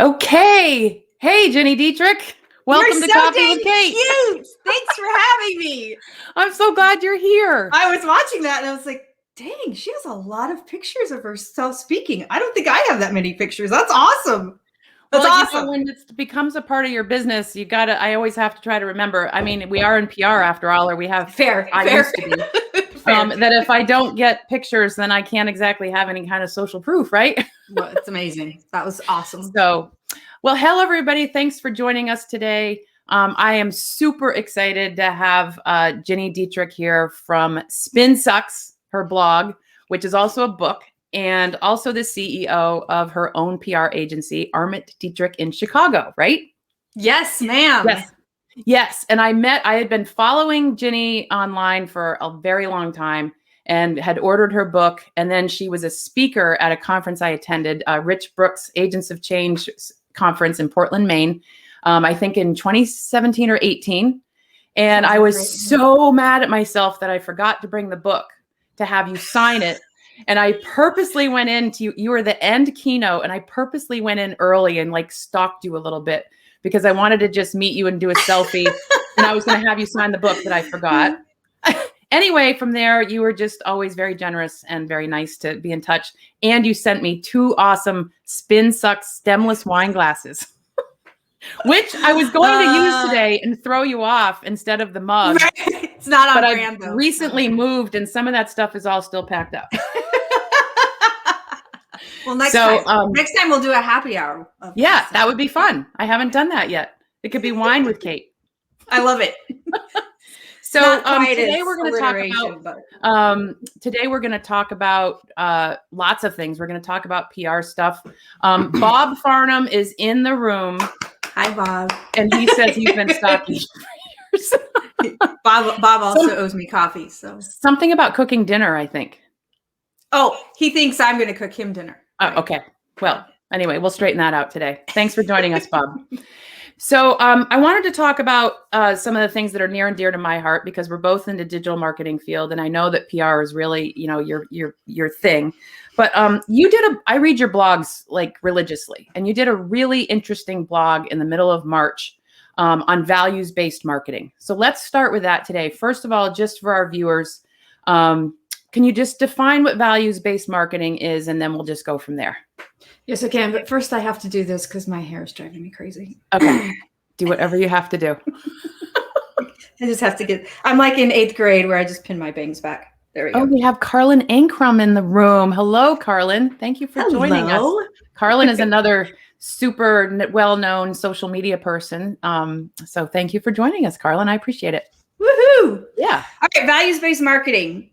Okay. Hey, Gini Dietrich. Welcome You're to so Coffee dang with Kate. cute. Thanks for having me. I'm so glad you're here. I was watching that and I was like, dang, she has a lot of pictures of herself speaking. I don't think I have that many pictures. That's awesome. That's awesome. When it becomes a part of your business, I always have to try to remember. I mean, we are in PR after all, or we have I used to be. That if I don't get pictures, then I can't exactly have any kind of social proof, right? Well, it's amazing. That was awesome. So, well, hello, everybody. Thanks for joining us today. I am super excited to have Gini Dietrich here from Spin Sucks, her blog, which is also a book, and also the CEO of her own PR agency, Armit Dietrich in Chicago, right? Yes, ma'am. Yes. And I had been following Gini online for a very long time and had ordered her book. And then she was a speaker at a conference I attended, Rich Brooks Agents of Change conference in Portland, Maine, I think in 2017 or 18. And I was so mad at myself that I forgot to bring the book to have you sign it. And I purposely went you were the end keynote, and I purposely went in early and like stalked you a little bit because I wanted to just meet you and do a selfie. And I was going to have you sign the book that I forgot. Anyway, from there, you were just always very generous and very nice to be in touch. And you sent me 2 awesome Spin Sucks stemless wine glasses, which I was going to use today and throw you off instead of the mug. Right. It's not on brand, though. I've recently moved, and some of that stuff is all still packed up. Well, next time we'll do a happy hour. Yeah, that would be fun. I haven't done that yet. It could be wine with Kate. I love it. So today we're going to talk about lots of things. We're going to talk about PR stuff. Bob Farnham is in the room. Hi, Bob. And he says he's been stalking for years. Bob also owes me coffee. So something about cooking dinner, I think. Oh, he thinks I'm going to cook him dinner. Oh, okay. Well, anyway, we'll straighten that out today. Thanks for joining us, Bob. So I wanted to talk about some of the things that are near and dear to my heart because we're both in the digital marketing field, and I know that PR is really, your thing. But I read your blogs like religiously, and you did a really interesting blog in the middle of March on values-based marketing. So let's start with that today. First of all, just for our viewers, can you just define what values-based marketing is, and then we'll just go from there? Yes, I can. But first I have to do this because my hair is driving me crazy. Okay. Do whatever you have to do. I just have to I'm like in 8th grade where I just pin my bangs back. There we go. Oh, we have Carlin Ankrum in the room. Hello, Carlin. Thank you for joining us. Carlin is another super well-known social media person. So thank you for joining us, Carlin. I appreciate it. Woohoo. Yeah. All right. Values-based marketing.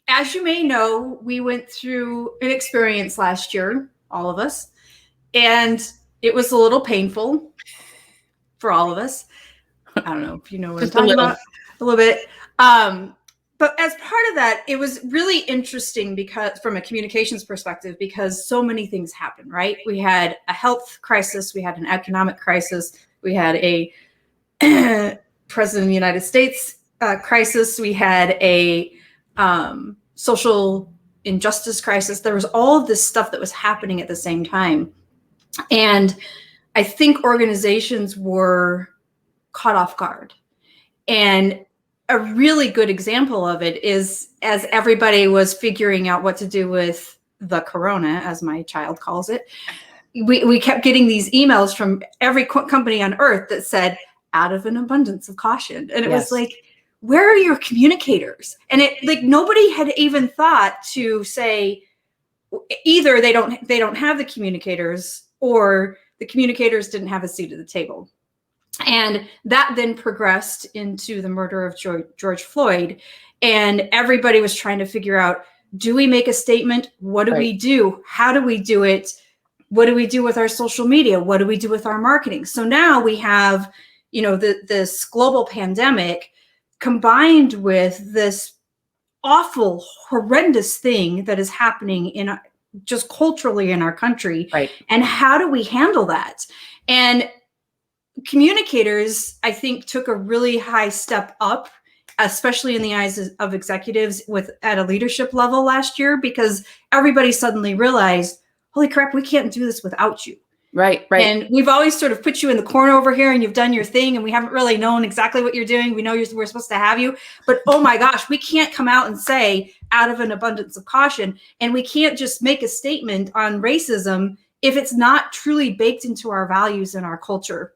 As you may know, we went through an experience last year, all of us, and it was a little painful for all of us. I don't know if you know what I'm talking about a little bit. But as part of that, it was really interesting because from a communications perspective, because so many things happened, right? We had a health crisis. We had an economic crisis. We had a president of the United States crisis. We had a social injustice crisis. There was all of this stuff that was happening at the same time. And I think organizations were caught off guard. And a really good example of it is as everybody was figuring out what to do with the corona, as my child calls it, we kept getting these emails from every company on earth that said, out of an abundance of caution. And it was like, where are your communicators? And it like nobody had even thought to say either they don't have the communicators or the communicators didn't have a seat at the table. And that then progressed into the murder of George Floyd. And everybody was trying to figure out, do we make a statement? What do we do? How do we do it? What do we do with our social media? What do we do with our marketing? So now we have, this global pandemic combined with this awful, horrendous thing that is happening in just culturally in our country. Right. And how do we handle that? And communicators, I think, took a really high step up, especially in the eyes of executives at a leadership level last year, because everybody suddenly realized, holy crap, we can't do this without you. Right. And we've always sort of put you in the corner over here and you've done your thing and we haven't really known exactly what you're doing. We know we're supposed to have you, but oh my gosh, we can't come out and say out of an abundance of caution, and we can't just make a statement on racism if it's not truly baked into our values and our culture.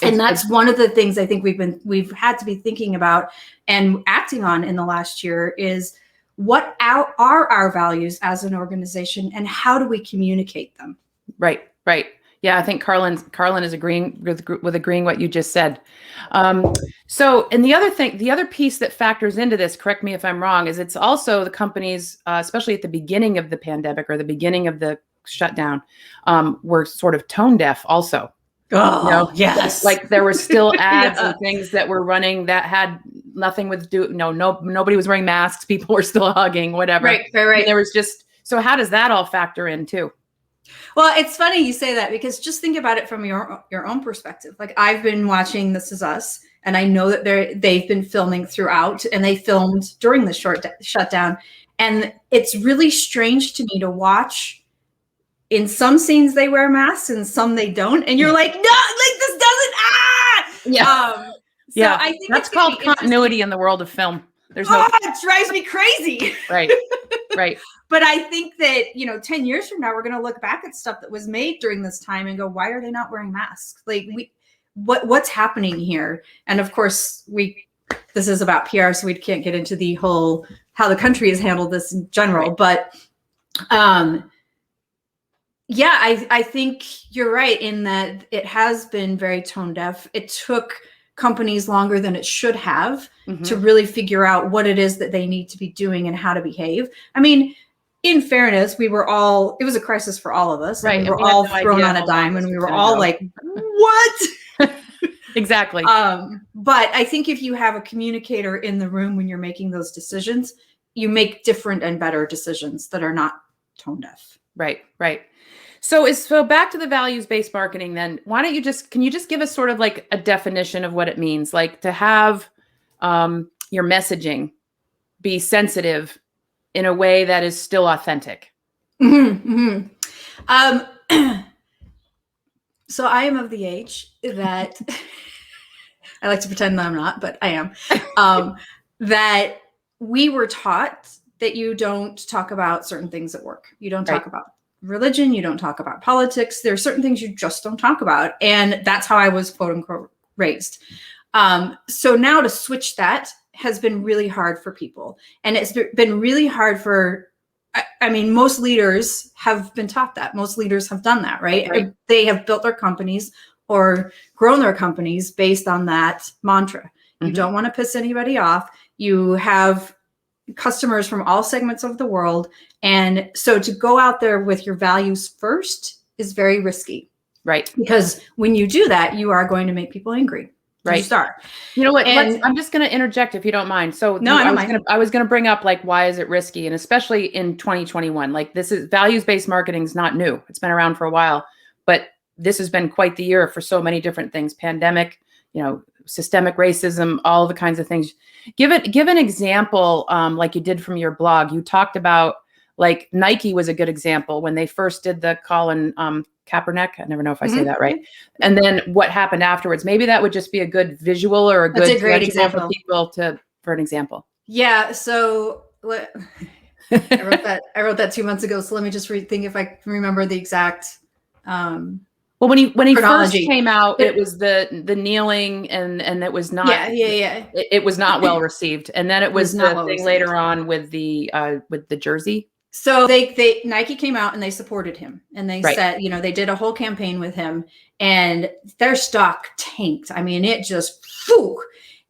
And that's one of the things I think we've had to be thinking about and acting on in the last year is what are our values as an organization and how do we communicate them? Right. Yeah, I think Carlin is agreeing with agreeing what you just said. So, and the other piece that factors into this, correct me if I'm wrong, is it's also the companies, especially at the beginning of the pandemic or the beginning of the shutdown, were sort of tone deaf also. Oh, yes. Like there were still ads and things that were running that had nothing with nobody was wearing masks. People were still hugging, whatever. Right. And there was so how does that all factor in too? Well, it's funny you say that because just think about it from your own perspective. Like I've been watching This Is Us, and I know that they've been filming throughout, and they filmed during the short shutdown. And it's really strange to me to watch. In some scenes they wear masks, and some they don't, and you're like, no, like this doesn't. So I think that's called continuity in the world of film. There's it drives me crazy. Right. But I think that, 10 years from now, we're going to look back at stuff that was made during this time and go, why are they not wearing masks? Like what's happening here? And of course this is about PR, so we can't get into the whole, how the country has handled this in general. Right. But, I think you're right in that it has been very tone deaf. It took companies longer than it should have to really figure out what it is that they need to be doing and how to behave. I mean, in fairness, it was a crisis for all of us. Right. We were all thrown on a dime and we were all like, what? Exactly. But I think if you have a communicator in the room when you're making those decisions, you make different and better decisions that are not tone deaf. Right. So back to the values-based marketing then, can you just give us sort of like a definition of what it means, like to have your messaging be sensitive in a way that is still authentic? So I am of the age that I like to pretend that I'm not, but I am, that we were taught that you don't talk about certain things at work. You don't talk about religion. You don't talk about politics. There are certain things you just don't talk about. And that's how I was, quote unquote, raised. So now to switch that has been really hard for people. And it's been really hard for, most leaders have been taught that. Most leaders have done that, right? They have built their companies or grown their companies based on that mantra. You don't want to piss anybody off. You have customers from all segments of the world. And so to go out there with your values first is very risky. Right. Because when you do that, you are going to make people angry. Right. Start. You know what? I'm just going to interject if you don't mind. So I was going to bring up like, why is it risky? And especially in 2021, like values-based marketing is not new. It's been around for a while, but this has been quite the year for so many different things. Pandemic, systemic racism, all the kinds of things. Give an example, like you did from your blog. You talked about like Nike was a good example when they first did the Colin Kaepernick. I never know if I say that right. And then what happened afterwards? Maybe that would just be a good visual or a great example for people for an example. Yeah. So I wrote that 2 months ago. So let me just think if I can remember the exact. Well, when he first came out, it was the kneeling and it was not. Yeah. It was not well received, and then it was the thing later on with the jersey. So Nike came out and they supported him, and they said, they did a whole campaign with him, and their stock tanked. I mean, it just flew.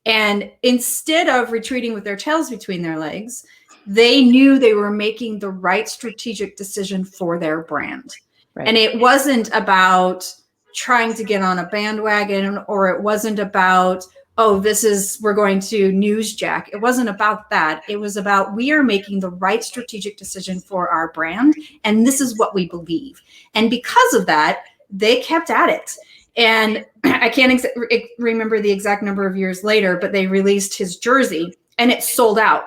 And instead of retreating with their tails between their legs, they knew they were making the right strategic decision for their brand. Right. And it wasn't about trying to get on a bandwagon, or it wasn't about, we're going to newsjack. It wasn't about that. It was about, we are making the right strategic decision for our brand, and this is what we believe. And because of that, they kept at it. And I can't remember the exact number of years later, but they released his jersey and it sold out.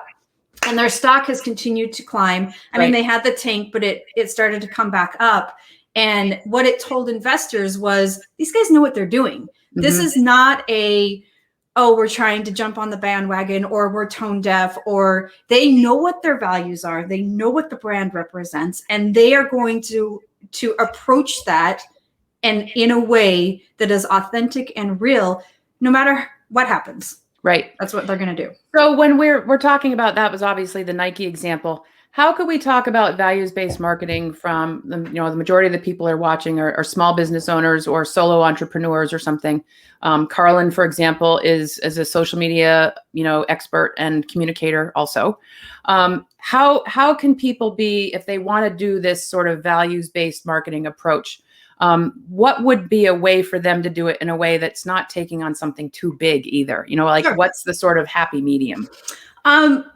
and their stock has continued to climb. I mean, they had the tank, but it started to come back up. And what it told investors was, these guys know what they're doing. This is not we're trying to jump on the bandwagon, or we're tone deaf, or they know what their values are. They know what the brand represents, and they are going to approach that and in a way that is authentic and real, no matter what happens. Right. That's what they're going to do. So when we're talking about, that was obviously the Nike example. How could we talk about values-based marketing from the majority of the people are watching are small business owners or solo entrepreneurs or something? Carlin, for example, is a social media expert and communicator also. How can people be, if they want to do this sort of values-based marketing approach? What would be a way for them to do it in a way that's not taking on something too big either? Sure. What's the sort of happy medium? Of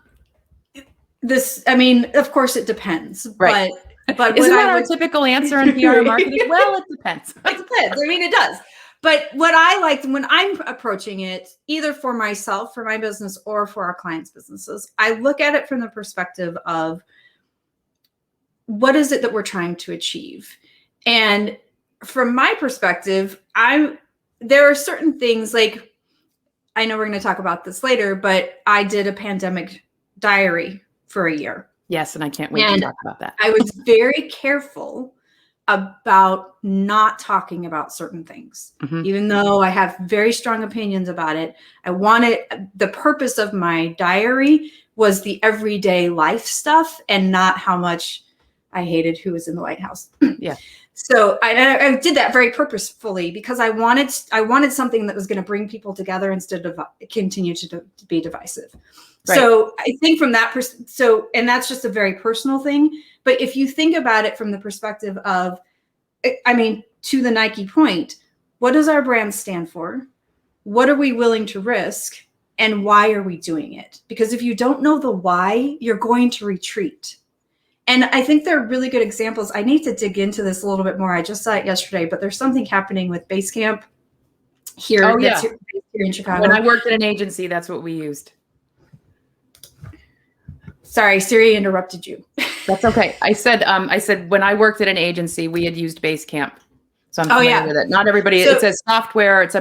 course it depends, right? But isn't that our typical answer in PR marketing? Well, it depends. It depends. I mean, it does. But what I like when I'm approaching it, either for myself, for my business, or for our clients' businesses, I look at it from the perspective of what is it that we're trying to achieve. And from my perspective, there are certain things, like, I know we're going to talk about this later, but I did a pandemic diary for a year. Yes, and I can't wait to talk about that. I was very careful about not talking about certain things, even though I have very strong opinions about it. The purpose of my diary was the everyday life stuff, and not how much I hated who was in the White House. Yeah. So I did that very purposefully, because I wanted something that was going to bring people together instead of continue to be divisive. Right. So I think from that and that's just a very personal thing. But if you think about it from the perspective of, to the Nike point, what does our brand stand for? What are we willing to risk? And why are we doing it? Because if you don't know the why, you're going to retreat. And I think they're really good examples. I need to dig into this a little bit more. I just saw it yesterday, but there's something happening with Basecamp here. Oh, yeah. Here in Chicago. When I worked at an agency, that's what we used. Sorry, Siri interrupted you. That's okay. I said when I worked at an agency, we had used Basecamp. So I'm familiar with it. Not everybody. It's a software. It's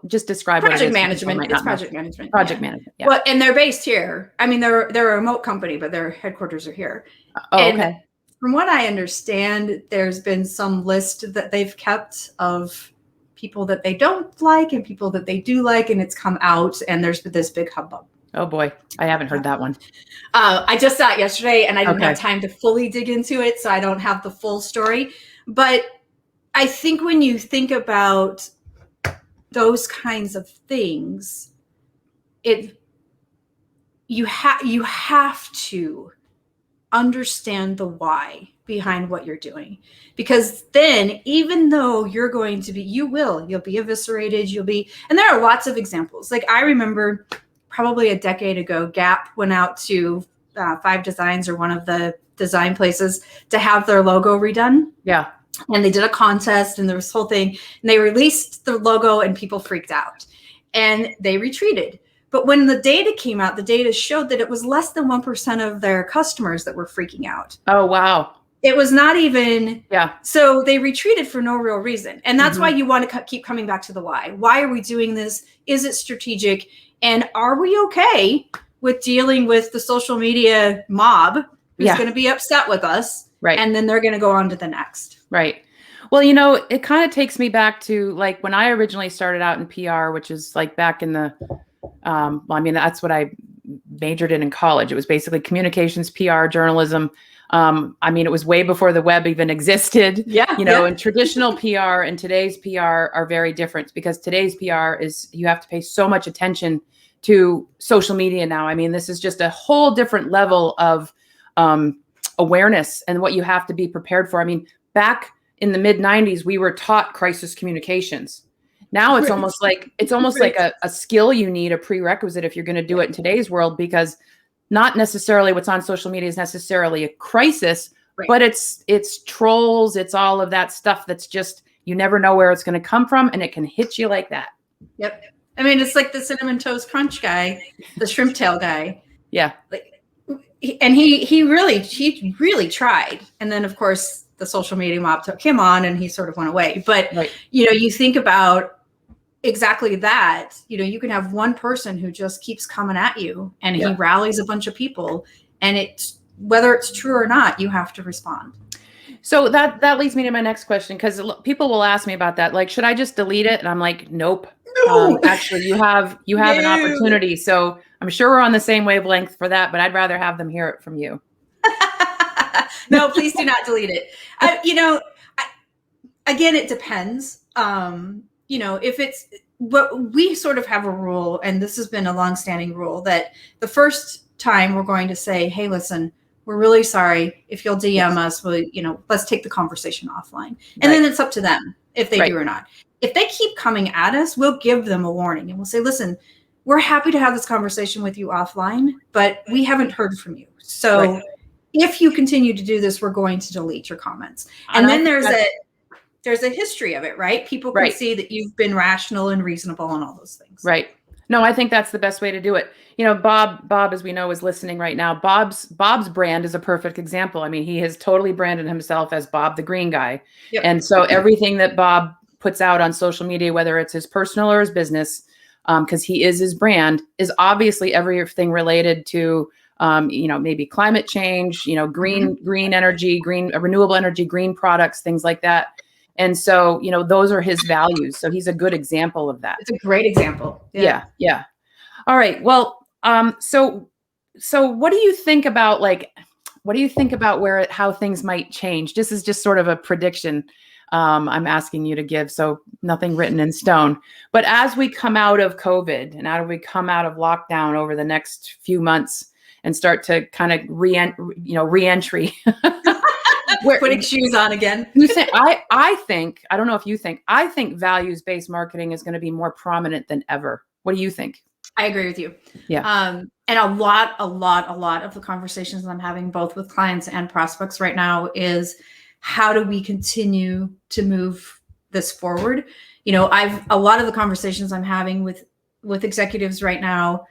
just describe what it is. Project management. It's project management. Project management. Yeah. Well, and they're based here. I mean, they're a remote company, but their headquarters are here. Okay. From what I understand, there's been some list that they've kept of people that they don't like and people that they do like, and it's come out, and there's been this big hubbub. Oh boy, I haven't heard that one. I just saw it yesterday, and I didn't have time to fully dig into it, so I don't have the full story. But I think when you think about those kinds of things, you have to understand the why behind what you're doing, because then, even though you'll be eviscerated, and there are lots of examples. Like, I remember probably a decade ago, Gap went out to 5 Designs, or one of the design places, to have their logo redone. Yeah. And they did a contest, and there was this whole thing, and they released the logo, and people freaked out, and they retreated. But when the data came out, the data showed that it was less than 1% of their customers that were freaking out. Oh, wow. It was not even. Yeah. So they retreated for no real reason. And that's why you want to keep coming back to the why. Why are we doing this? Is it strategic? And are we okay with dealing with the social media mob who's going to be upset with us? Right. And then they're going to go on to the next. Right. Well, it kind of takes me back to, like, when I originally started out in PR, which is like back in the, that's what I majored in college. It was basically communications, PR, journalism. It was way before the web even existed. Yeah. And traditional PR and today's PR are very different, because today's PR is, you have to pay so much attention to social media now. I mean, this is just a whole different level of awareness and what you have to be prepared for. I mean, back in the mid 90s, we were taught crisis communications. Now it's almost like a skill you need, a prerequisite if you're going to do it in today's world, because not necessarily what's on social media is necessarily a crisis, but it's trolls. It's all of that stuff that's just, you never know where it's going to come from, and it can hit you like that. Yep. I mean, it's like the Cinnamon Toast Crunch guy, the shrimp tail guy. Yeah. Like, and he really tried. And then of course the social media mob took him on and he sort of went away. But Right. you think about exactly that. You can have one person who just keeps coming at you and he rallies a bunch of people, and whether it's true or not, you have to respond. So that leads me to my next question, because people will ask me about that. Like, should I just delete it? And I'm like, nope. No. Actually, you have an opportunity. So I'm sure we're on the same wavelength for that, but I'd rather have them hear it from you. No, please do not delete it. Again, it depends. If it's what we sort of have a rule, and this has been a longstanding rule, that the first time we're going to say, hey, listen, we're really sorry. If you'll DM us, let's take the conversation offline. And then it's up to them if they do or not. If they keep coming at us, we'll give them a warning and we'll say, listen, we're happy to have this conversation with you offline, but we haven't heard from you. So if you continue to do this, we're going to delete your comments. And then there's a history of it, right? People can see that you've been rational and reasonable and all those things. Right. No, I think that's the best way to do it. Bob, as we know, is listening right now. Bob's brand is a perfect example. I mean, he has totally branded himself as Bob the Green Guy. Yep. And so everything that Bob puts out on social media, whether it's his personal or his business, because he is his brand, is obviously everything related to, maybe climate change, green energy, renewable energy, green products, things like that. And so, those are his values. So he's a good example of that. It's a great example. Yeah. All right. Well, so what do you think about how things might change? This is just sort of a prediction I'm asking you to give, so nothing written in stone. But as we come out of COVID and as we come out of lockdown over the next few months and start to kind of re-entry. Putting shoes on again. I think, I don't know if you think, I think values-based marketing is going to be more prominent than ever. What do you think? I agree with you. Yeah. And a lot of the conversations I'm having both with clients and prospects right now is, how do we continue to move this forward? A lot of the conversations I'm having with executives right now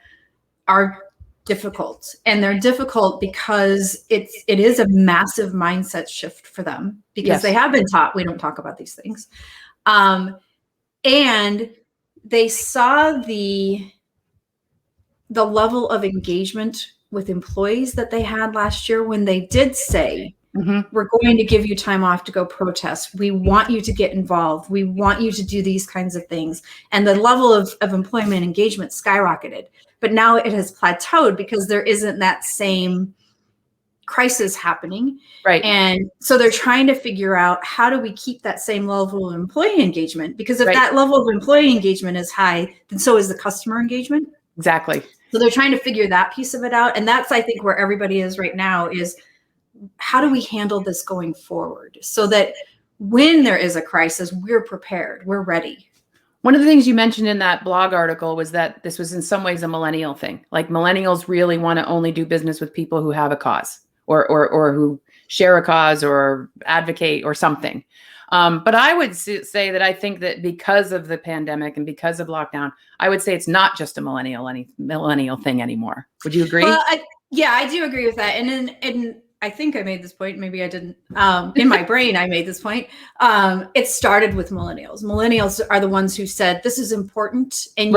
are difficult, and they're difficult because it is a massive mindset shift for them, because they have been taught we don't talk about these things. And they saw the level of engagement with employees that they had last year when they did say, we're going to give you time off to go protest. We want you to get involved. We want you to do these kinds of things. And the level of employment engagement skyrocketed. But now it has plateaued because there isn't that same crisis happening. Right. And so they're trying to figure out, how do we keep that same level of employee engagement? Because if that level of employee engagement is high, then so is the customer engagement. Exactly. So they're trying to figure that piece of it out. And that's, I think, where everybody is right now, is how do we handle this going forward so that when there is a crisis, we're prepared, we're ready. One of the things you mentioned in that blog article was that this was in some ways a millennial thing. Like, millennials really want to only do business with people who have a cause or who share a cause or advocate or something. But I would say that I think that because of the pandemic and because of lockdown, I would say it's not just a millennial thing anymore. Would you agree? Well, I do agree with that. And I think I made this point. Maybe I didn't. In my brain, I made this point. It started with millennials. Millennials are the ones who said, this is important. And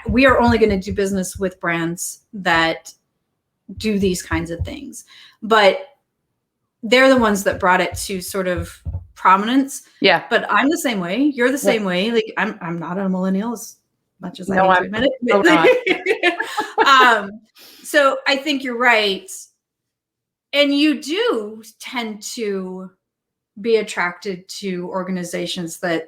we are only going to do business with brands that do these kinds of things. But they're the ones that brought it to sort of prominence. Yeah. But I'm the same way. You're the same way. Like, I'm not a millennial as much as I hate to admit it. Not. So I think you're right. And you do tend to be attracted to organizations that,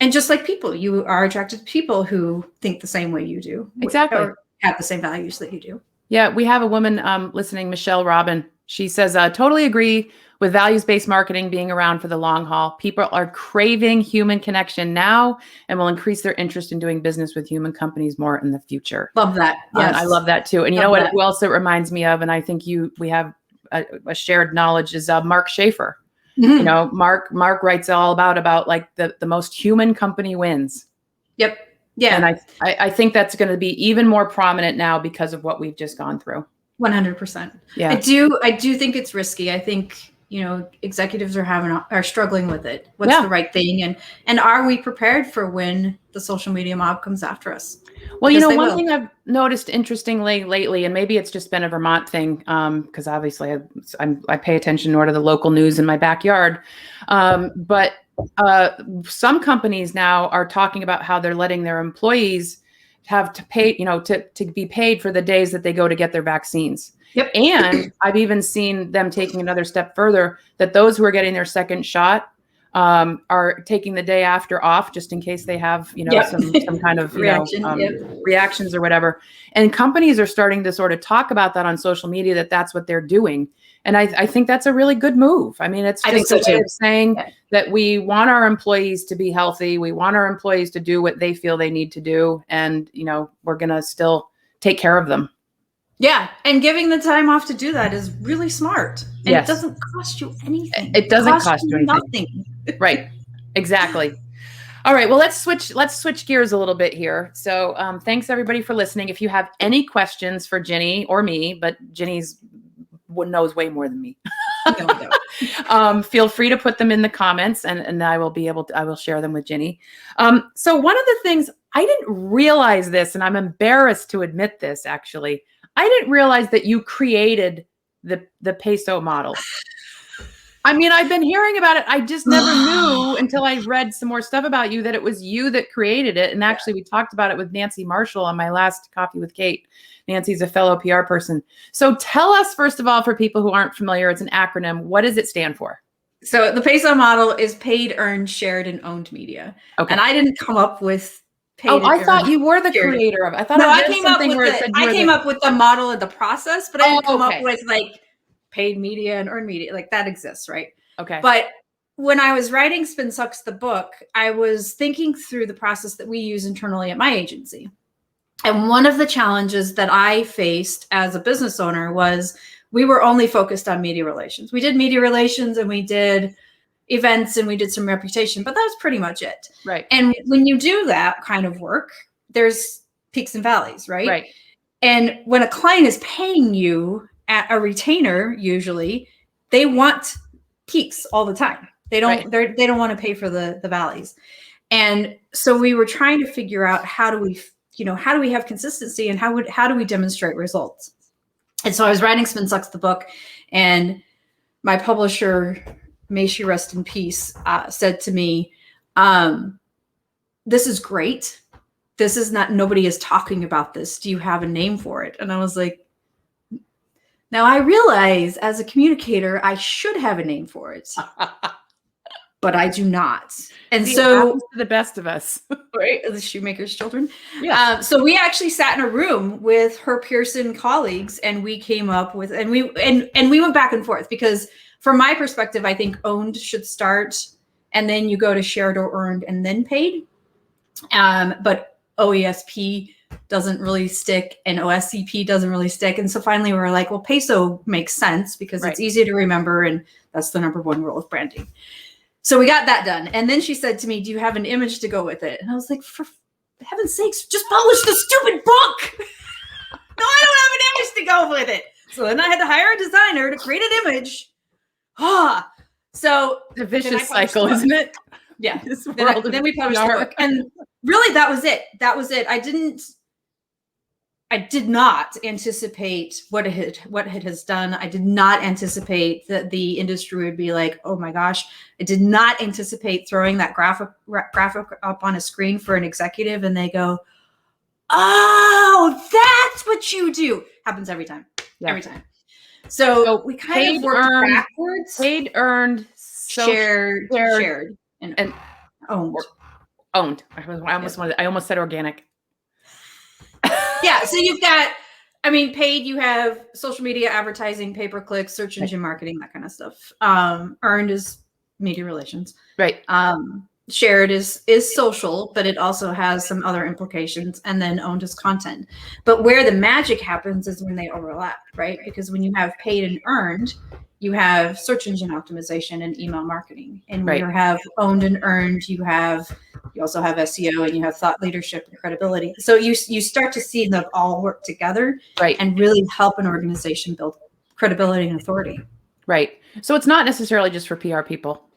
and just like people, you are attracted to people who think the same way you do. Exactly. Or have the same values that you do. Yeah. We have a woman listening, Michelle Robin. She says, totally agree with values-based marketing being around for the long haul. People are craving human connection now and will increase their interest in doing business with human companies more in the future. Love that. Yes. I love that too. And you know what? Who else it reminds me of, and I think we have a shared knowledge, is Mark Schaefer. Mm-hmm. Mark writes all about like the most human company wins. Yep. Yeah. And I think that's going to be even more prominent now because of what we've just gone through. 100%. Yeah. I do think it's risky. I think, executives are struggling with it. What's the right thing? And are we prepared for when the social media mob comes after us? Well, one thing I've noticed interestingly lately, and maybe it's just been a Vermont thing, because obviously I pay attention more to the local news in my backyard. But some companies now are talking about how they're letting their employees have to pay, to be paid for the days that they go to get their vaccines. Yep. And I've even seen them taking another step further, that those who are getting their second shot are taking the day after off, just in case they have, some kind of, reactions or whatever. And companies are starting to sort of talk about that on social media, that's what they're doing. And I think that's a really good move. I mean, it's just a way of saying that we want our employees to be healthy. We want our employees to do what they feel they need to do. And, we're going to still take care of them. Yeah. And giving the time off to do that is really smart. And it doesn't cost you anything. It doesn't cost you anything. Nothing. Right. Exactly. All right. Well, let's switch gears a little bit here. So thanks everybody for listening. If you have any questions for Gini or me, but Ginny's knows way more than me. Feel free to put them in the comments and I will share them with Gini. So one of the things, I didn't realize this, and I'm embarrassed to admit this, actually. I didn't realize that you created the peso model. I mean, I've been hearing about it. I just never knew until I read some more stuff about you that it was you that created it. And actually, we talked about it with Nancy Marshall on my last Coffee with Kate. Nancy's a fellow PR person. So tell us, first of all, for people who aren't familiar, it's an acronym. What does it stand for? So the peso model is paid, earned, shared, and owned media. Okay. And I didn't come up with paid. Oh, I thought you were the creator of it. I thought I came up with the model and the process, but I didn't come up with like paid media and earned media. Like that exists, right? Okay. But when I was writing Spin Sucks the book, I was thinking through the process that we use internally at my agency. And one of the challenges that I faced as a business owner was we were only focused on media relations. We did media relations and we did events and we did some reputation, but that was pretty much it. Right. And when you do that kind of work, there's peaks and valleys, right? Right. And when a client is paying you at a retainer, usually they want peaks all the time. They don't want to pay for the valleys. And so we were trying to figure out how do we have consistency and how do we demonstrate results? And so I was writing Spin Sucks the book, and my publisher, may she rest in peace, said to me, this is great. This is not, nobody is talking about this. Do you have a name for it? And I was like, now I realize as a communicator, I should have a name for it, but I do not. And so to the best of us, right? The shoemaker's children. Yeah. So we actually sat in a room with her Pearson colleagues, and we came up with, and we went back and forth, because from my perspective, I think owned should start, and then you go to shared or earned and then paid. But OESP doesn't really stick, and OSCP doesn't really stick. And so finally we were like, well, peso makes sense because it's easy to remember, and that's the #1 rule of branding. So we got that done. And then she said to me, do you have an image to go with it? And I was like, for heaven's sakes, just publish the stupid book. No, I don't have an image to go with it. So then I had to hire a designer to create an image. So the vicious cycle, isn't it? Yeah. Then we published the book. And really that was it. I did not anticipate what it has done. I did not anticipate that the industry would be like, oh my gosh. I did not anticipate throwing that graphic up on a screen for an executive and they go, oh, that's what you do. Happens every time. Yeah. Every time. So we kind of worked backwards. Paid, earned, shared, and owned. Owned. I almost said organic. Yeah. So you've got, paid, you have social media advertising, pay-per-click, search engine marketing, that kind of stuff. Earned is media relations. Right. Shared is social, but it also has some other implications. And then owned is content. But where the magic happens is when they overlap, right? Because when you have paid and earned, you have search engine optimization and email marketing, and Right. you have owned and earned. You also have SEO, and you have thought leadership and credibility. So you start to see them all work together, Right. and really help an organization build credibility and authority. Right. So it's not necessarily just for PR people.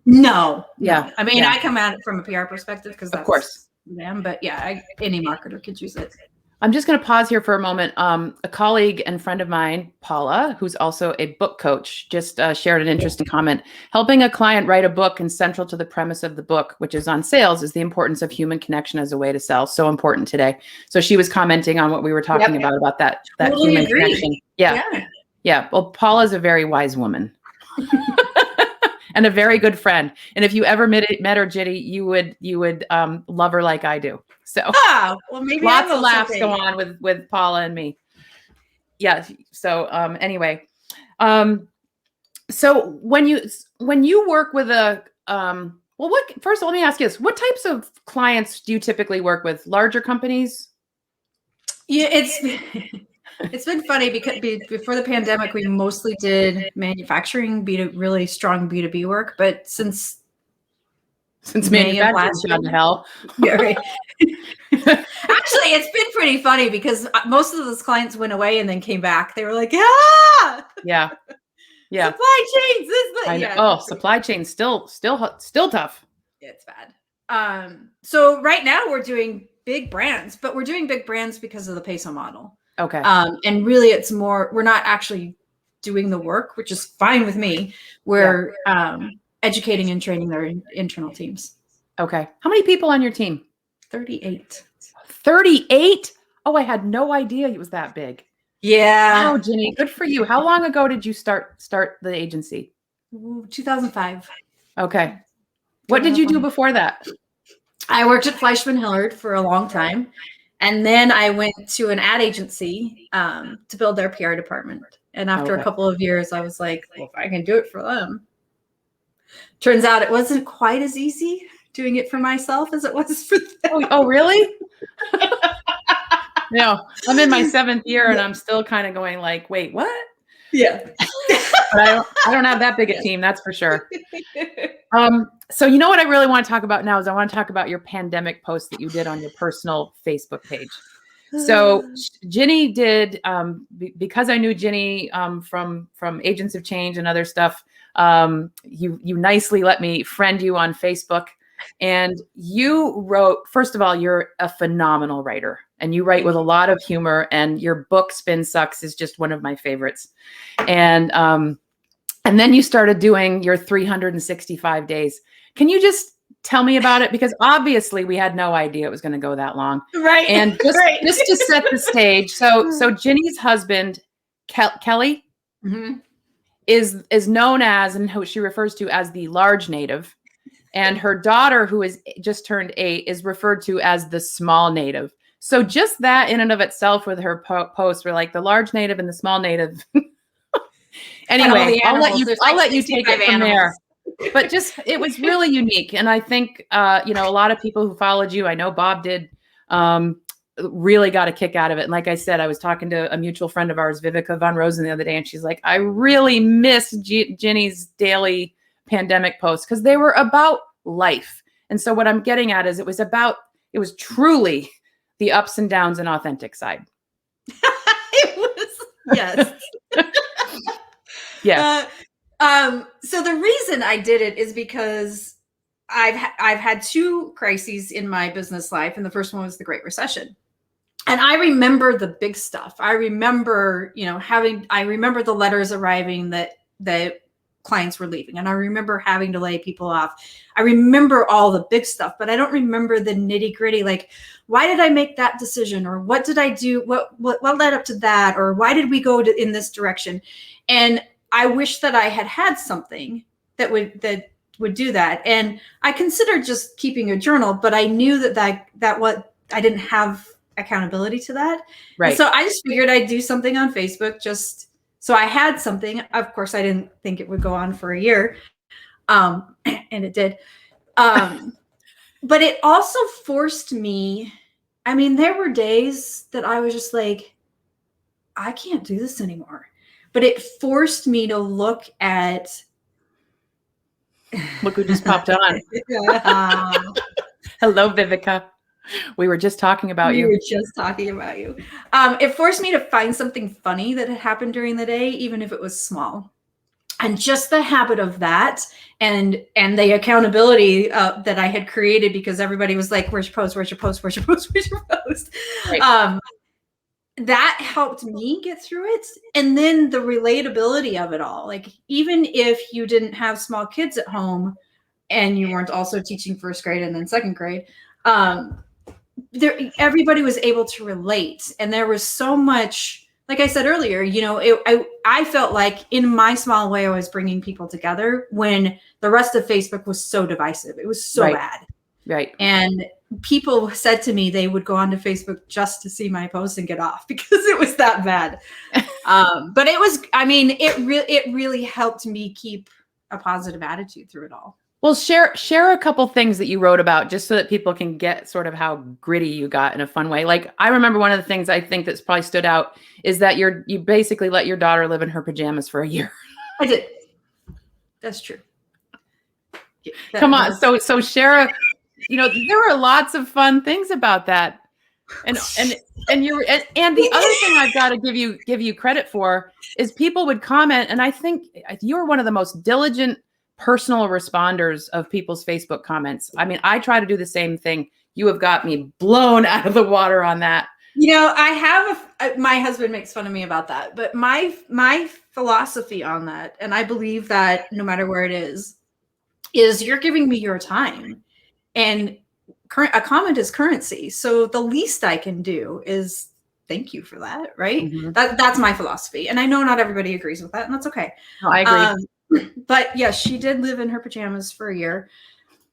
No. Yeah. I mean, Yeah. I come at it from a PR perspective because that's Of course. them, but yeah, any marketer could use it. I'm just going to pause here for a moment. A colleague and friend of mine, Paula, who's also a book coach, just shared an interesting comment. Helping a client write a book, and central to the premise of the book, which is on sales, is the importance of human connection as a way to sell. So important today. So she was commenting on what we were talking about that Totally human agree. connection. Yeah. Well, Paula's a very wise woman. And a very good friend. And if you ever met her, Ginny, you would love her like I do. So well, maybe lots of laughs go on with Paula and me. Yeah. So anyway, so when you work with a first of all, let me ask you this: what types of clients do you typically work with? Larger companies? Yeah, it's been funny because before the pandemic, we mostly did manufacturing, really strong B2B work. But since manufacturing's gone to hell. Yeah, right. Actually, it's been pretty funny because most of those clients went away and then came back. They were like, yeah. Supply chains. Supply chains still tough. It's bad. So right now we're doing big brands, but we're doing big brands because of the peso model. Okay. And really it's more, we're not actually doing the work, which is fine with me. We're educating and training their internal teams. Okay. How many people on your team? 38. 38? Oh, I had no idea it was that big. Yeah. Wow, Ginny, good for you. How long ago did you start the agency? 2005. Okay. What did you do before that? I worked at Fleischman Hillard for a long time. And then I went to an ad agency to build their PR department. And after a couple of years, I was like, well, if I can do it for them. Turns out it wasn't quite as easy doing it for myself as it was for them. Oh really? No, I'm in my 7th year and I'm still kind of going like, wait, what? Yeah. But I don't have that big a team, that's for sure. So you know what I really want to talk about now is I want to talk about your pandemic post that you did on your personal Facebook page. So Ginny did, because I knew Ginny from Agents of Change and other stuff, you nicely let me friend you on Facebook. And you wrote, first of all, you're a phenomenal writer and you write with a lot of humor, and your book Spin Sucks is just one of my favorites. And then you started doing your 365 days. Can you just tell me about it? Because obviously we had no idea it was going to go that long. Right. And just to set the stage. So Ginny's husband, Kelly, is known as, and who she refers to as, the large native. And her daughter, who is just turned 8, is referred to as the small native. So just that in and of itself with her posts were like the large native and the small native. Anyway, I'll let you take it from there. But just, it was really unique. And I think, a lot of people who followed you, I know Bob did, really got a kick out of it. And like I said, I was talking to a mutual friend of ours, Vivica Von Rosen, the other day, and she's like, I really miss Ginny's daily pandemic posts because they were about life. And so what I'm getting at is it was truly the ups and downs and authentic side. It was, yes. Yeah. So the reason I did it is because I've had 2 crises in my business life. And the first one was the Great Recession. And I remember the big stuff. I remember, I remember the letters arriving that clients were leaving. And I remember having to lay people off. I remember all the big stuff, but I don't remember the nitty gritty. Like, why did I make that decision? Or what did I do? What led up to that? Or why did we go in this direction? And I wish that I had something that would do that. And I considered just keeping a journal, but I knew that I didn't have accountability to that. Right. And so I just figured I'd do something on Facebook just so I had something. Of course, I didn't think it would go on for a year. And it did. But it also forced me. I mean, there were days that I was just like, I can't do this anymore. but it forced me to look at. Look who just popped on. Hello, Vivica. We were just talking about you. We were just talking about you. It forced me to find something funny that had happened during the day, even if it was small. And just the habit of that and the accountability that I had created, because everybody was like, where's your post? Where's your post? Where's your post? Where's your post? Right. That helped me get through it. And then the relatability of it all. Like, even if you didn't have small kids at home and you weren't also teaching first grade and then second grade, everybody was able to relate. And there was so much, like I said earlier, you know, I felt like in my small way, I was bringing people together when the rest of Facebook was so divisive. It was so bad. Right. And people said to me they would go onto Facebook just to see my post and get off because it was that bad. But it was, I mean, it really helped me keep a positive attitude through it all. Well, share a couple things that you wrote about just so that people can get sort of how gritty you got in a fun way. Like, I remember one of the things I think that's probably stood out is that you basically let your daughter live in her pajamas for a year. I did. That's true. Come on. So share you know, there were lots of fun things about that. And the other thing I've got to give you credit for is people would comment, and I think you were one of the most diligent personal responders of people's Facebook comments. I mean, I try to do the same thing. You have got me blown out of the water on that. You know, I have my husband makes fun of me about that, but my philosophy on that, and I believe that no matter where it is you're giving me your time, and a comment is currency. So the least I can do is thank you for that, right? Mm-hmm. That's my philosophy, and I know not everybody agrees with that, and that's okay. No, I agree. But yes, she did live in her pajamas for a year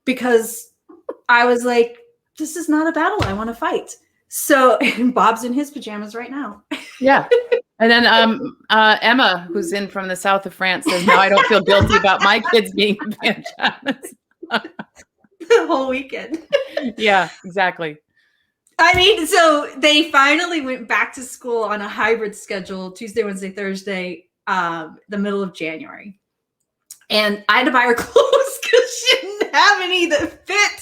because I was like, this is not a battle I want to fight. So Bob's in his pajamas right now. Yeah. And then Emma, who's in from the south of France, says, now I don't feel guilty about my kids being in pajamas. The whole weekend. Yeah, exactly. I mean, so they finally went back to school on a hybrid schedule, Tuesday, Wednesday, Thursday, the middle of January. And I had to buy her clothes because she didn't have any that fit.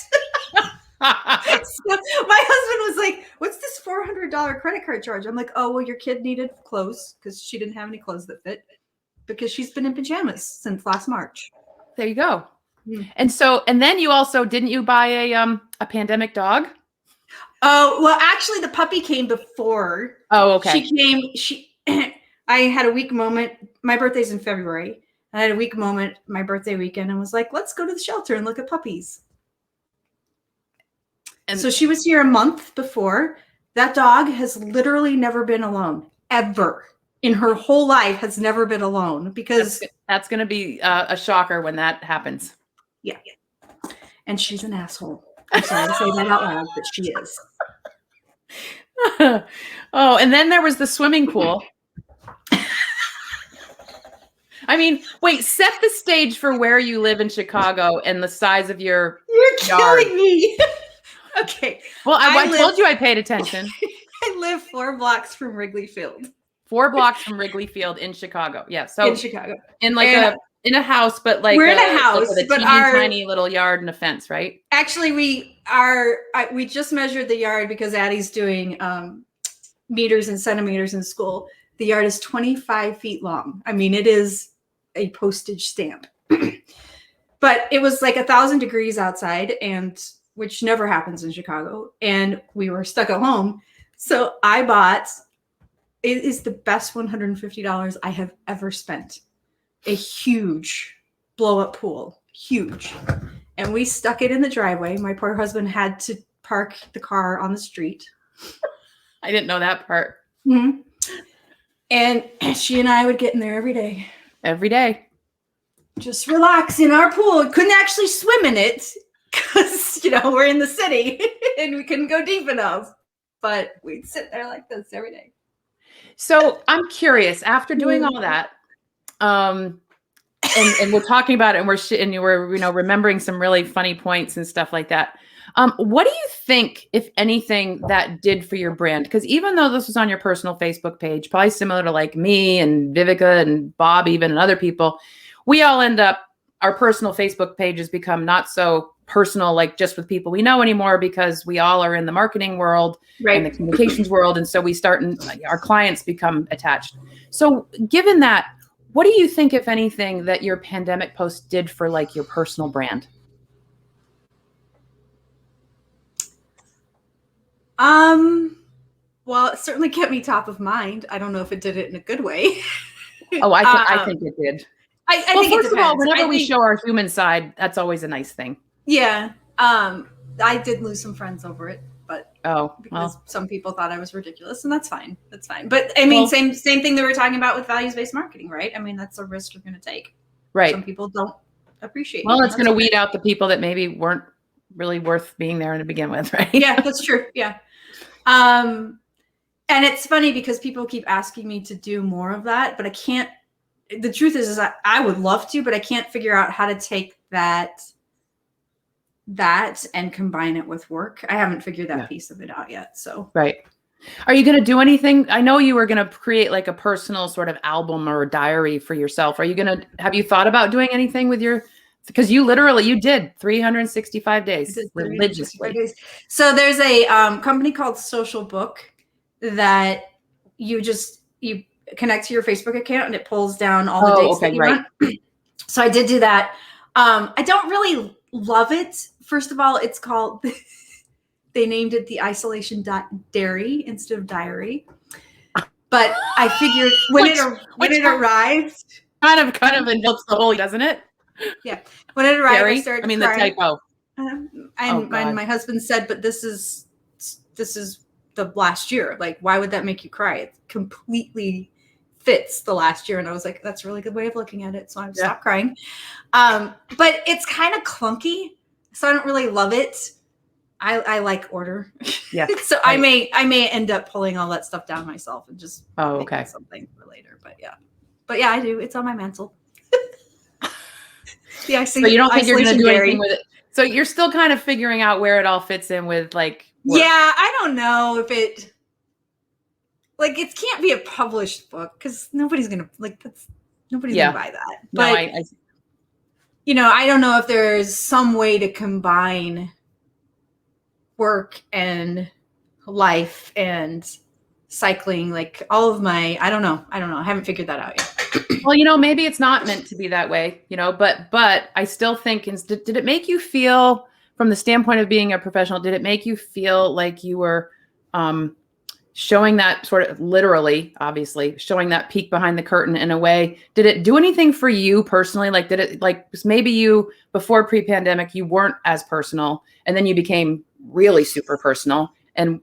So my husband was like, what's this $400 credit card charge? I'm like, oh, well, your kid needed clothes because she didn't have any clothes that fit because she's been in pajamas since last March. There you go. And then you also, didn't you buy a pandemic dog? Oh, well, actually the puppy came before. Oh, okay. I had a weak moment. My birthday's in February. I had a weak moment my birthday weekend and was like, let's go to the shelter and look at puppies. And so she was here a month before. That dog has literally never been alone, ever. In her whole life has never been alone, because that's going to be a shocker when that happens. Yeah. And she's an asshole. I'm sorry to say that out loud, but she is. Oh, and then there was the swimming pool. I mean, wait, set the stage for where you live in Chicago and the size of your yard. Killing me. Okay. Well, I told you I paid attention. I live 4 blocks from Wrigley Field. 4 blocks from Wrigley Field in Chicago. Yeah. So in Chicago. In in a house, but like we're in a house, with a tiny little yard and a fence, right? Actually, we just measured the yard because Addie's doing meters and centimeters in school. The yard is 25 feet long. I mean, it is a postage stamp. But it was like 1,000 degrees outside, and which never happens in Chicago, and we were stuck at home. So I bought, it is the best $150 I have ever spent. A huge blow-up pool, huge. And we stuck it in the driveway. My poor husband had to park the car on the street. I didn't know that part. Mm-hmm. And she and I would get in there every day. Every day. Just relax in our pool. Couldn't actually swim in it because, we're in the city and we couldn't go deep enough. But we'd sit there like this every day. So I'm curious, after doing all that, and we're talking about it, and we're remembering some really funny points and stuff like that. What do you think, if anything, that did for your brand? Because even though this was on your personal Facebook page, probably similar to like me and Vivica and Bob, even and other people, we all end up, our personal Facebook pages become not so personal, like just with people we know anymore, because we all are in the marketing world and the communications world. And so we start, and our clients become attached. So given that, what do you think, if anything, that your pandemic post did for like your personal brand? Well, it certainly kept me top of mind. I don't know if it did it in a good way. Oh, I think it did. I think first it depends. of all, whenever we show our human side, that's always a nice thing. Yeah. I did lose some friends over it, but because some people thought I was ridiculous, and that's fine. That's fine. But I mean, same thing that we were talking about with values-based marketing, right? I mean, that's a risk you're going to take. Right. Some people don't appreciate it. Well, it's going to weed out the people that maybe weren't really worth being there to begin with, right? Yeah, that's true. Yeah. And it's funny because people keep asking me to do more of that, but I can't. The truth is that I would love to, but I can't figure out how to take that and combine it with work. I haven't figured that piece of it out yet. So right. Are you going to do anything? I know you were going to create like a personal sort of album or a diary for yourself. Are you going to, have you thought about doing anything with your, because you did 365 days religiously. Days. So there's a company called Social Book that you connect to your Facebook account and it pulls down all the dates that you want. So I did do that. I don't really love it. First of all, it's called, they named it the isolation dairy instead of diary. But I figured when it arrived, kind of involves the whole, doesn't it? Yeah. When it arrived, dairy? I started the crying. typo. And my husband said, but this is the last year. Like, why would that make you cry? It completely fits the last year. And I was like, that's a really good way of looking at it. So I stopped crying. But it's kind of clunky. So I don't really love it. I like order. Yeah. So right. I may end up pulling all that stuff down myself and just making something for later. But yeah, I do. It's on my mantle. Yeah, so you don't think you're going to do anything with it? So you're still kind of figuring out where it all fits in with like work. Yeah, I don't know if it can't be a published book because nobody's going to gonna buy that. But I don't know if there's some way to combine work and life and cycling, like all of my, I don't know. I haven't figured that out yet. Well, maybe it's not meant to be that way, but I still think, did it make you feel, from the standpoint of being a professional, did it make you feel like you were showing that sort of literally, obviously, showing that peek behind the curtain in a way? Did it do anything for you personally? Like, did it, like, maybe you, before pre-pandemic, you weren't as personal and then you became really super personal. And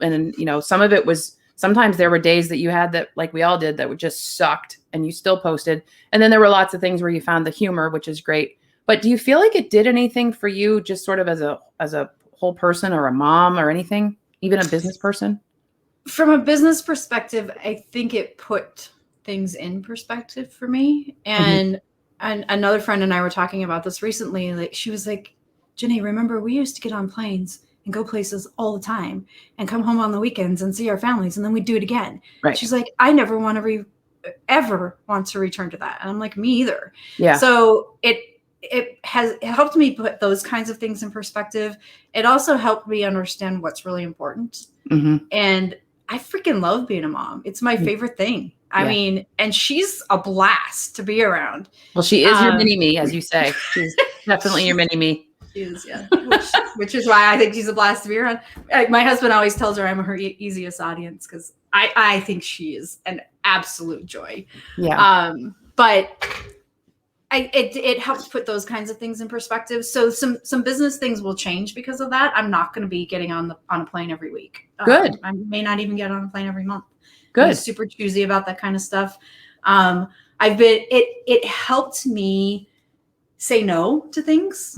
some of it was, sometimes there were days that you had that, like we all did, that would just sucked and you still posted. And then there were lots of things where you found the humor, which is great. But do you feel like it did anything for you just sort of as a whole person or a mom or anything, even a business person? From a business perspective, I think it put things in perspective for me. And another friend and I were talking about this recently. Like, she was like, Gini, remember we used to get on planes and go places all the time and come home on the weekends and see our families. And then we'd do it again. Right. She's like, I never want to ever want to return to that. And I'm like, me either. Yeah. So it helped me put those kinds of things in perspective. It also helped me understand what's really important. And I freaking love being a mom. It's my favorite thing. I mean, and she's a blast to be around. Well, she is your mini me, as you say. She's definitely your mini me. She is, yeah. Which is why I think she's a blast to be around. My husband always tells her I'm her easiest audience because I think she is an absolute joy. Yeah. But it helps put those kinds of things in perspective. So some business things will change because of that. I'm not going to be getting on a plane every week. Good. I may not even get on a plane every month. Good. I'm super choosy about that kind of stuff. It helped me say no to things.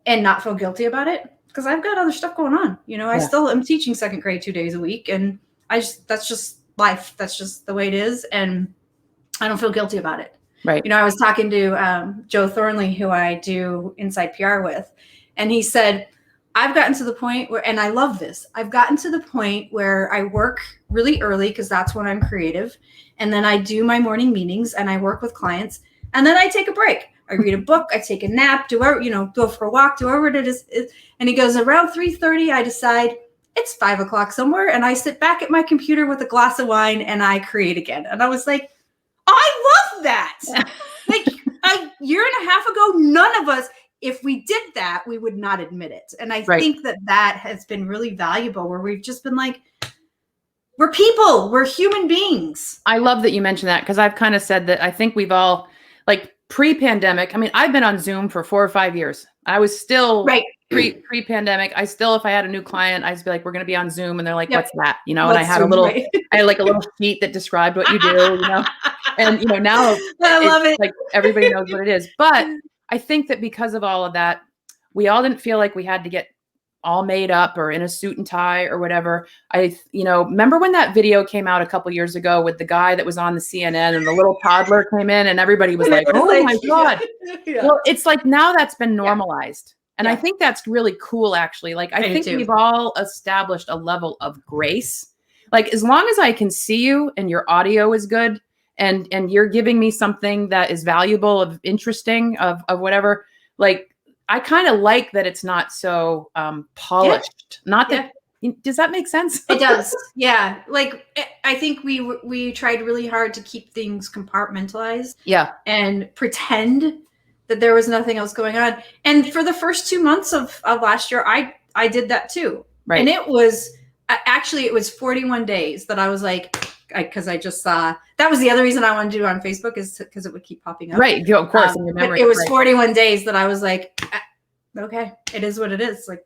And not feel guilty about it because I've got other stuff going on. I still am teaching second grade 2 days a week, and that's just life. That's just the way it is, and I don't feel guilty about it. Right. I was talking to Joe Thornley, who I do Inside PR with, and he said, I've gotten to the point where, and I love this, I've gotten to the point where I work really early because that's when I'm creative. And then I do my morning meetings and I work with clients. And then I take a break. I read a book, I take a nap, do whatever, go for a walk, do whatever it is. And it goes around 3:30. I decide it's 5 o'clock somewhere. And I sit back at my computer with a glass of wine and I create again. And I was like, I love that. Like a year and a half ago, none of us, if we did that, we would not admit it. And I think that has been really valuable, where we've just been like, we're people, we're human beings. I love that you mentioned that, because I've kind of said that I think we've all, like pre-pandemic, I mean, I've been on Zoom for 4 or 5 years. I was still pre-pandemic. I still, if I had a new client, I'd be like, we're going to be on Zoom. And they're like, what's that? And I had Zoom, I had like a little sheet that described what you do, and, now I love it. Like everybody knows what it is. But I think that because of all of that, we all didn't feel like we had to get all made up or in a suit and tie or whatever. Remember when that video came out a couple years ago with the guy that was on the CNN and the little toddler came in and everybody was like, oh my God. Yeah. Well, it's like now that's been normalized. And I think that's really cool, actually. Like, I think we've all established a level of grace. Like, as long as I can see you and your audio is good and you're giving me something that is valuable, of interesting, of whatever, like, I kind of like that it's not so polished. Not that, does that make sense? It does. Yeah. Like, I think we tried really hard to keep things compartmentalized. Yeah. And pretend that there was nothing else going on. And for the first 2 months of last year, I did that too. Right. And it was 41 days that I was like, because I just saw, that was the other reason I wanted to do it on Facebook, is because it would keep popping up. Right. Of course. In your memory. It was 41 days that I was like, okay, it is what it is. Like,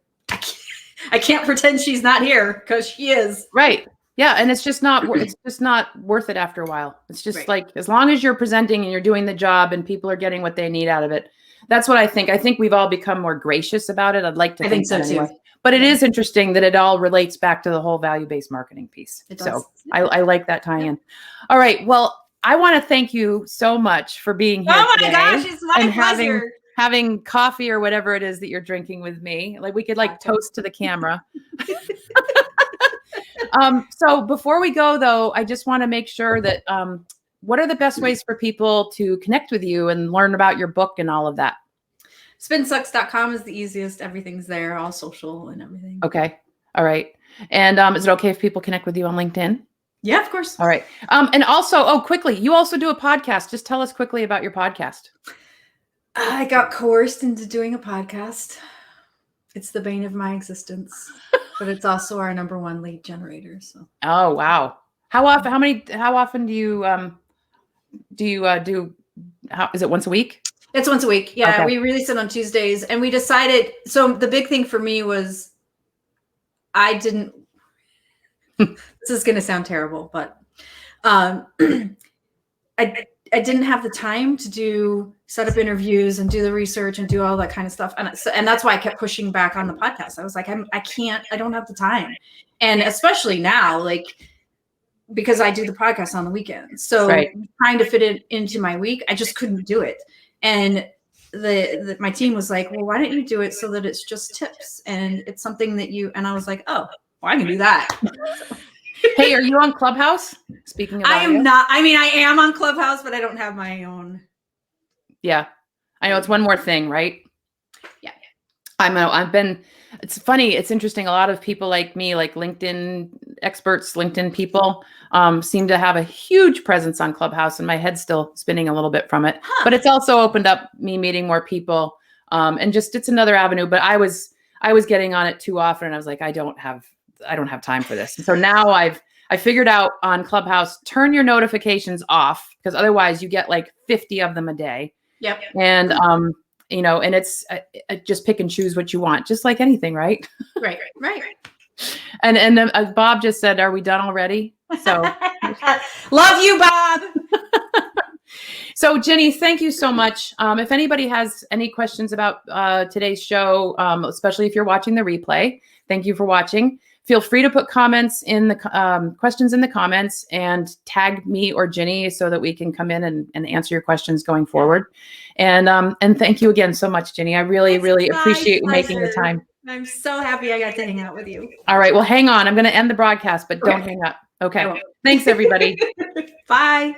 I can't pretend she's not here, because she is. Right. Yeah. And it's just not worth it after a while. It's just like, as long as you're presenting and you're doing the job and people are getting what they need out of it. That's what I think. I think we've all become more gracious about it. I'd like to think so anyway. Too. But it is interesting that it all relates back to the whole value-based marketing piece. So I like that tie-in. All right. Well, I want to thank you so much for being here today. Oh my gosh, it's my pleasure. Having coffee or whatever it is that you're drinking with me. Like, we could toast to the camera. So before we go, though, I just want to make sure that what are the best ways for people to connect with you and learn about your book and all of that? Spinsucks.com is the easiest. Everything's there, all social and everything. Okay. All right. And is it okay if people connect with you on LinkedIn? Yeah, of course. All right. And also, quickly, you also do a podcast. Just tell us quickly about your podcast. I got coerced into doing a podcast. It's the bane of my existence, but it's also our #1 lead generator. So. Oh, wow. How often do you do? Is it once a week? It's once a week. Yeah. Okay. We release it on Tuesdays, and we decided, so the big thing for me was this is going to sound terrible, but I didn't have the time to set up interviews and do the research and do all that kind of stuff. And that's why I kept pushing back on the podcast. I was like, I don't have the time. And especially now, like, because I do the podcast on the weekends. So trying to fit it into my week, I just couldn't do it. And my team was like, well, why don't you do it so that it's just tips and it's something that and I was like, oh, well, I can do that. Hey, are you on Clubhouse? Speaking of, I am not. I mean, I am on Clubhouse, but I don't have my own. Yeah, I know, it's one more thing, right? Yeah. It's funny. It's interesting. A lot of people like me, like LinkedIn experts, LinkedIn people, seem to have a huge presence on Clubhouse, and my head's still spinning a little bit from it. But it's also opened up me meeting more people, and just it's another avenue. But I was getting on it too often, and I was like, I don't have time for this. And so now I figured out on Clubhouse, turn your notifications off, because otherwise you get like 50 of them a day. Yep. And and it's just pick and choose what you want, just like anything, right? Right. And Bob just said, "Are we done already?" So, love you, Bob. So, Gini, thank you so much. If anybody has any questions about today's show, especially if you're watching the replay, thank you for watching. Feel free to put comments in the questions in the comments and tag me or Gini so that we can come in and answer your questions going forward. And thank you again so much, Gini. I really, really appreciate you making the time. I'm so happy I got to hang out with you. All right. Well, hang on. I'm going to end the broadcast, but don't hang up. Okay. Thanks, everybody. Bye.